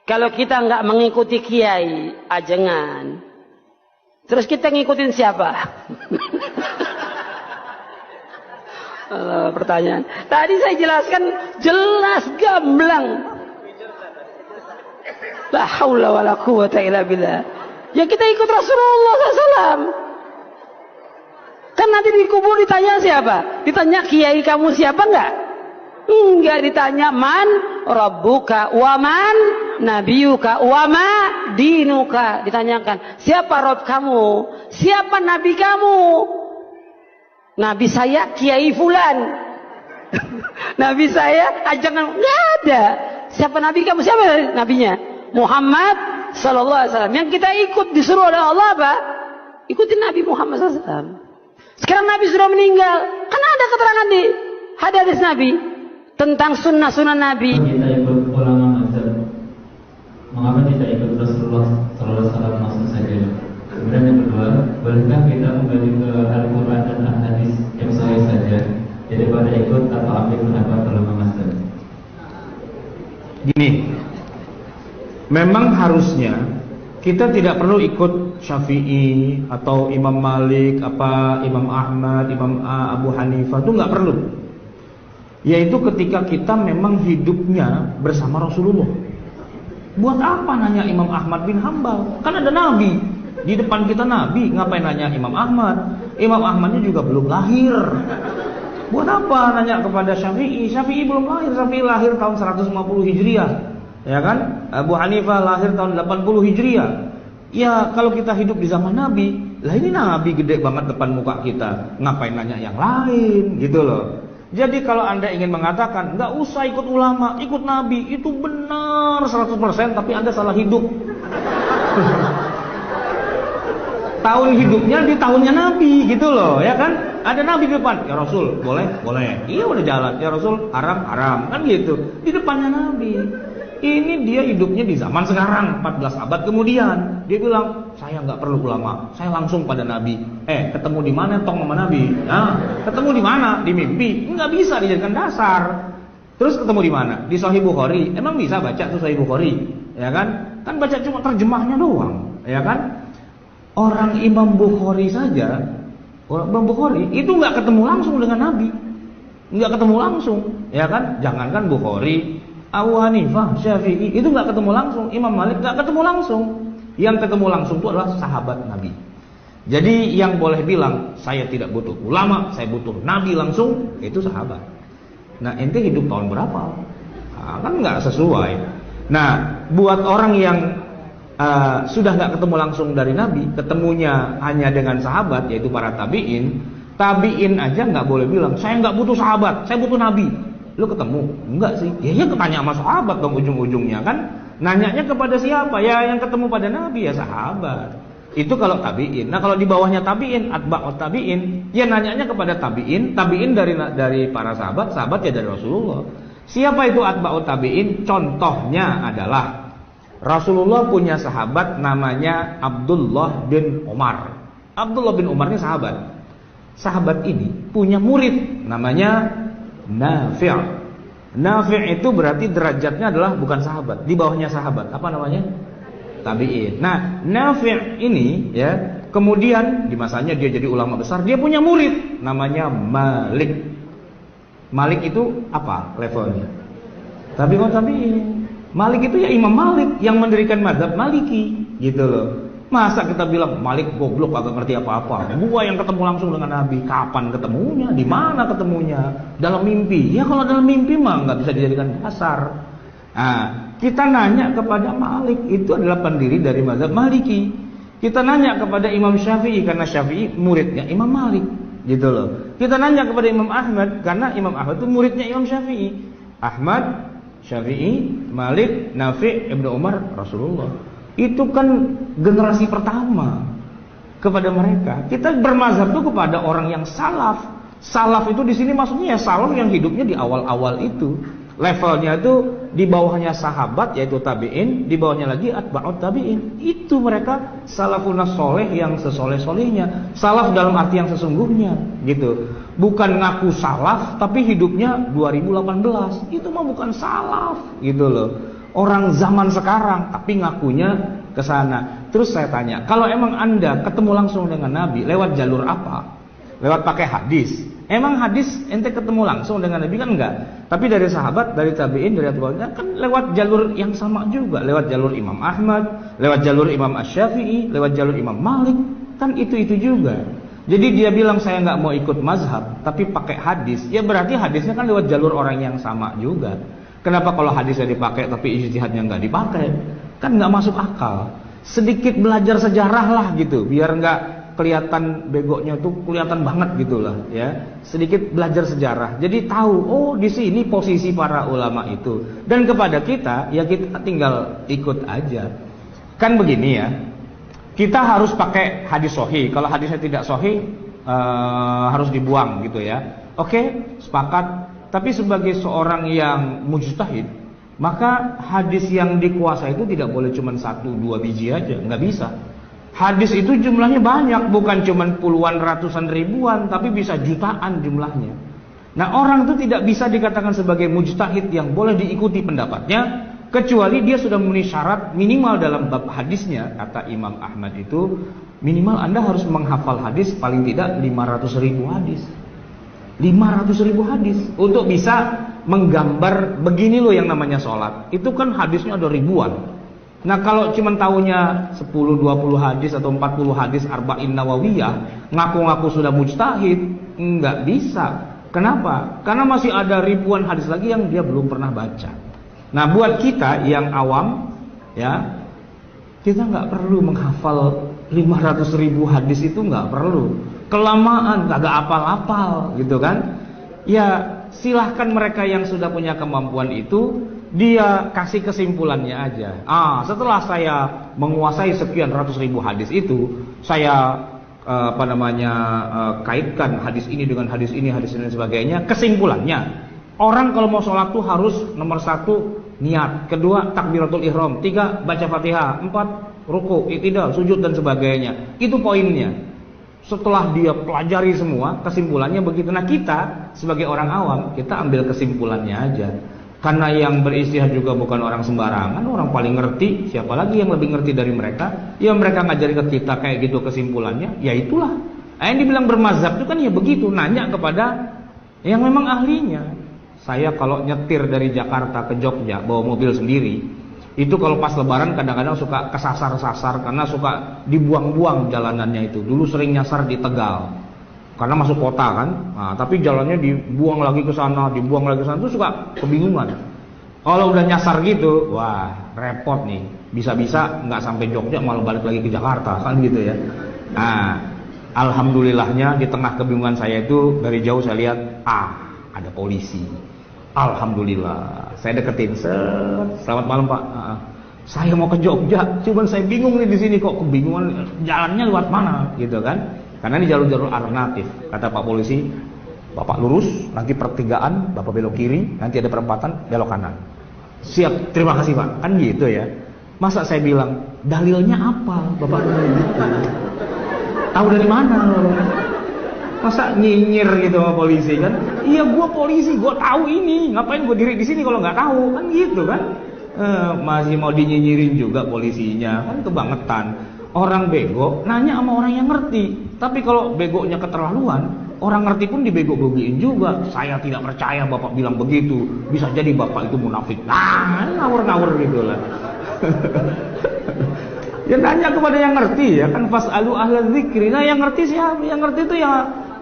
Kalau kita nggak mengikuti kiai, jangan. Terus kita ngikutin siapa? Pertanyaan. Tadi saya jelaskan jelas gamblang. La haula wala quwwata illa billah. Ya kita ikut Rasulullah SAW. Kan nanti di kubur ditanya siapa? Ditanya kiai kamu siapa enggak? Enggak, ditanya man rabbuka wa man nabiyuka wa ma dinuka. Ditanyakan siapa Rabb kamu? Siapa nabi kamu? Nabi saya kiai fulan. Nabi saya jangan, enggak ada. Siapa nabi kamu? Siapa nabinya? Muhammad sallallahu alaihi wasallam. Yang kita ikut disuruh oleh Allah apa? Ikutin Nabi Muhammad sallallahu alaihi wasallam. Sekarang Nabi sudah meninggal. Kan ada keterangan di hadis Nabi tentang sunnah-sunnah Nabi. Kita ikut ulama mazhab. Mengapa tidak ikut Rasulullah sallallahu alaihi wasallam langsung saja? Kemudian yang kedua, bolehkah kita kembali ke Al-Quran dan hadis yang sahih saja daripada ikut atau ambil pendapat ulama mazhab? Gini, memang harusnya kita tidak perlu ikut Syafi'i atau Imam Malik, Imam Ahmad, Imam Abu Hanifah, itu nggak perlu. Yaitu ketika kita memang hidupnya bersama Rasulullah. Buat apa nanya Imam Ahmad bin Hambal? Kan ada Nabi di depan kita, Nabi. Ngapain nanya Imam Ahmad? Imam Ahmadnya juga belum lahir. Buat apa nanya kepada Syafi'i? Syafi'i belum lahir. Syafi'i lahir tahun 150 Hijriah. Ya kan? Abu Hanifah lahir tahun 80 Hijriah. Ya kalau kita hidup di zaman Nabi, lah ini Nabi gede banget depan muka kita. Ngapain nanya yang lain gitu loh. Jadi kalau Anda ingin mengatakan nggak usah ikut ulama, ikut Nabi, itu benar 100%, tapi Anda salah hidup. Tahun hidupnya di tahunnya Nabi gitu loh, ya kan? Ada Nabi di depan, ya Rasul, boleh, boleh. Iya udah jalan, ya Rasul, haram, haram, kan gitu. Di depannya Nabi. Ini dia hidupnya di zaman sekarang, 14 abad kemudian. Dia bilang, saya nggak perlu ulama, saya langsung pada Nabi. Ketemu di mana tong sama Nabi? Nah, ketemu di mana? Di mimpi. Nggak bisa dijadikan dasar. Terus ketemu di mana? Di Sahih Bukhari. Emang bisa baca tuh Sahih Bukhari? Ya kan? Kan baca cuma terjemahnya doang, ya kan? Orang Imam Bukhari saja, orang Imam Bukhari itu nggak ketemu langsung dengan Nabi, nggak ketemu langsung, ya kan? Jangankan Bukhari, Abu Hanifah, Syafi'i itu nggak ketemu langsung, Imam Malik nggak ketemu langsung. Yang ketemu langsung itu adalah sahabat Nabi. Jadi yang boleh bilang saya tidak butuh ulama, saya butuh Nabi langsung, itu sahabat. Nah ente hidup tahun berapa? Nah, kan nggak sesuai. Nah buat orang yang sudah nggak ketemu langsung dari Nabi, ketemunya hanya dengan sahabat, yaitu para tabiin. Tabiin aja nggak boleh bilang saya nggak butuh sahabat, saya butuh Nabi. Lu ketemu? Enggak sih. Ya ketanya sama sahabat dong ujung-ujungnya kan. Nanyanya kepada siapa? Ya yang ketemu pada Nabi, ya sahabat. Itu kalau tabiin. Nah kalau di bawahnya tabiin, atba'ut tabiin, ya nanyanya kepada tabiin. Tabiin dari para sahabat, sahabat ya dari Rasulullah. Siapa itu atba'ut tabiin? Contohnya adalah Rasulullah punya sahabat namanya Abdullah bin Umar. Abdullah bin Umar ini sahabat. Sahabat ini punya murid namanya Nafi'. Nafi' itu berarti derajatnya adalah bukan sahabat, di bawahnya sahabat. Apa namanya? Tabi'in. Nah, Nafi' ini ya, kemudian di masanya dia jadi ulama besar, dia punya murid namanya Malik. Malik itu apa levelnya? Tabi'in. Malik itu ya Imam Malik yang mendirikan mazhab Maliki, gitu loh. Masa kita bilang Malik goblok agak ngerti apa-apa. Gua yang ketemu langsung dengan Nabi, kapan ketemunya? Di mana ketemunya? Dalam mimpi. Ya kalau dalam mimpi mah nggak bisa dijadikan dasar. Nah, kita nanya kepada Malik, itu adalah pendiri dari mazhab Maliki. Kita nanya kepada Imam Syafi'i karena Syafi'i muridnya Imam Malik, gitu loh. Kita nanya kepada Imam Ahmad karena Imam Ahmad itu muridnya Imam Syafi'i. Ahmad, Syafi'i, Malik, Nafi', Ibnu Umar, Rasulullah. Itu kan generasi pertama kepada mereka. Kita bermazhab itu kepada orang yang salaf. Salaf itu di sini maksudnya ya salaf yang hidupnya di awal-awal itu. Levelnya itu di bawahnya sahabat yaitu tabi'in, di bawahnya lagi atba'ut tabi'in. Itu mereka salafun soleh yang sesoleh-solehnya. Salaf dalam arti yang sesungguhnya, gitu. Bukan ngaku salaf tapi hidupnya 2018. Itu mah bukan salaf, gitu loh. orang zaman sekarang, tapi ngakunya ke sana. Terus saya tanya, kalau emang Anda ketemu langsung dengan Nabi, lewat jalur apa? Lewat pakai hadis. Emang hadis ente ketemu langsung dengan Nabi kan enggak? Tapi dari sahabat, dari tabi'in, dari atba'unya kan lewat jalur yang sama juga, lewat jalur Imam Ahmad, lewat jalur Imam Asy-Syafi'i, lewat jalur Imam Malik, kan itu juga. Jadi dia bilang saya nggak mau ikut mazhab, tapi pakai hadis, ya berarti hadisnya kan lewat jalur orang yang sama juga. Kenapa kalau hadisnya dipakai tapi ijtihadnya nggak dipakai? Kan nggak masuk akal. Sedikit belajar sejarah lah gitu, biar nggak kelihatan begonya tuh kelihatan banget gitulah ya. Sedikit belajar sejarah. Jadi tahu, oh di sini posisi para ulama itu. Dan kepada kita, ya kita tinggal ikut aja. Kan begini ya. Kita harus pakai hadis sahih. Kalau hadisnya tidak sahih, harus dibuang gitu ya. Oke, sepakat. Tapi sebagai seorang yang mujtahid, maka hadis yang dikuasai itu tidak boleh cuma 1-2 biji aja, nggak bisa. Hadis itu jumlahnya banyak, bukan cuma puluhan, ratusan, ribuan, tapi bisa jutaan jumlahnya. Nah, orang itu tidak bisa dikatakan sebagai mujtahid yang boleh diikuti pendapatnya, kecuali dia sudah memenuhi syarat minimal dalam bab hadisnya. Kata Imam Ahmad itu, minimal Anda harus menghafal hadis paling tidak 500.000 hadis. 500.000 hadis untuk bisa menggambar begini loh yang namanya sholat. Itu kan hadisnya ada ribuan. Nah kalau cuma tahunya 10-20 hadis atau 40 hadis arba'in nawawiyah, ngaku-ngaku sudah mujtahid, nggak bisa. Kenapa? Karena masih ada ribuan hadis lagi yang dia belum pernah baca. Nah buat kita yang awam, ya kita nggak perlu menghafal 500.000 hadis, itu nggak perlu. Kelamaan, kagak apal-apal gitu kan. Ya silahkan mereka yang sudah punya kemampuan itu, dia kasih kesimpulannya aja. Setelah saya menguasai sekian ratus ribu hadis itu, saya kaitkan hadis ini dengan hadis ini dan sebagainya. Kesimpulannya, orang kalau mau sholat tuh harus nomor 1 niat, kedua takbiratul ihram, 3 baca Fatihah, 4 ruku, i'tidal, sujud dan sebagainya. Itu poinnya. Setelah dia pelajari semua, kesimpulannya begitu. Nah kita sebagai orang awam, kita ambil kesimpulannya aja. Karena yang beristihad juga bukan orang sembarangan, orang paling ngerti. Siapa lagi yang lebih ngerti dari mereka? Ya mereka ngajari ke kita kayak gitu kesimpulannya. Ya itulah. Yang dibilang bermazhab itu kan ya begitu. Nanya kepada yang memang ahlinya. Saya kalau nyetir dari Jakarta ke Jogja bawa mobil sendiri, itu kalau pas lebaran kadang-kadang suka kesasar-sasar karena suka dibuang-buang jalanannya itu. Dulu sering nyasar di Tegal karena masuk kota kan. Nah, tapi jalannya dibuang lagi ke sana, dibuang lagi ke sana, itu suka kebingungan. Kalau udah nyasar gitu, wah repot nih. Bisa-bisa nggak sampai Jogja malah balik lagi ke Jakarta kan gitu ya. Nah, alhamdulillahnya di tengah kebingungan saya itu dari jauh saya lihat ada polisi. Alhamdulillah, saya deketin, selamat malam Pak. Saya mau ke Jogja, cuman saya bingung nih di sini kok kebingungan jalannya lewat mana, gitu kan? Karena ini jalur-jalur alternatif. Kata Pak polisi, Bapak lurus, nanti pertigaan, Bapak belok kiri, nanti ada perempatan, belok kanan. Siap, terima kasih Pak. Kan gitu ya. Masa saya bilang dalilnya apa, Bapak gitu? Tahu dari mana? Masa nyinyir gitu sama polisi kan? Iya gua polisi, gua tahu ini. Ngapain gua diri di sini kalau nggak tahu? Kan gitu kan? Masih mau dinyinyirin juga polisinya, kan kebangetan. Orang bego nanya sama orang yang ngerti. Tapi kalau begonya keterlaluan, orang ngerti pun dibego-begoin juga. Saya tidak percaya Bapak bilang begitu. Bisa jadi Bapak itu munafik. Ngawur-ngawur gitu lah. Ya nanya kepada yang ngerti ya kan, fasalu ahla dzikri. Nah yang ngerti siapa? Yang ngerti itu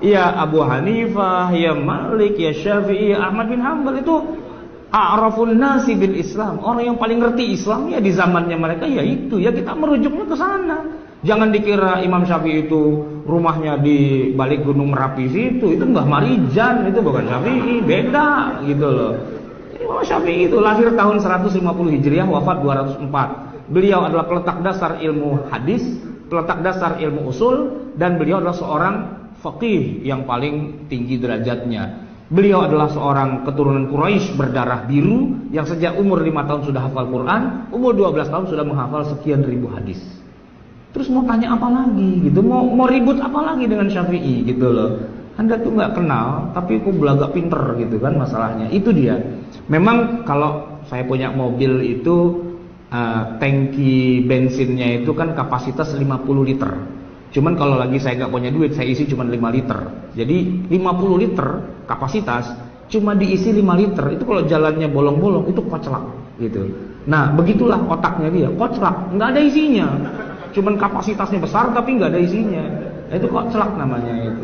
ya Abu Hanifah, ya Malik, ya Syafi'i, ya Ahmad bin Hanbal. Itu a'rafun nasi bil Islam. Orang yang paling ngerti Islam ya di zamannya mereka ya itu. Ya kita merujuknya ke sana. Jangan dikira Imam Syafi'i itu rumahnya di balik Gunung Merapi situ. Itu Mbah Marijan, itu bukan Syafi'i, beda gitu loh. Imam Syafi'i itu lahir tahun 150 Hijriah, wafat 204. Beliau adalah peletak dasar ilmu hadis, peletak dasar ilmu usul, dan beliau adalah seorang faqih yang paling tinggi derajatnya. Beliau adalah seorang keturunan Quraisy berdarah biru yang sejak umur 5 tahun sudah hafal Quran, umur 12 tahun sudah menghafal sekian ribu hadis. Terus mau tanya apa lagi gitu, mau ribut apa lagi dengan Syafi'i gitu loh. Anda tuh nggak kenal, tapi kok belaga pinter gitu kan masalahnya. Itu dia. Memang kalau saya punya mobil itu tangki bensinnya itu kan kapasitas 50 liter. Cuman kalau lagi saya nggak punya duit, saya isi cuma 5 liter. Jadi 50 liter kapasitas cuma diisi 5 liter. Itu kalau jalannya bolong-bolong itu koclak gitu. Nah, begitulah otaknya dia, koclak, nggak ada isinya. Cuman kapasitasnya besar tapi nggak ada isinya. Nah, itu koclak namanya itu.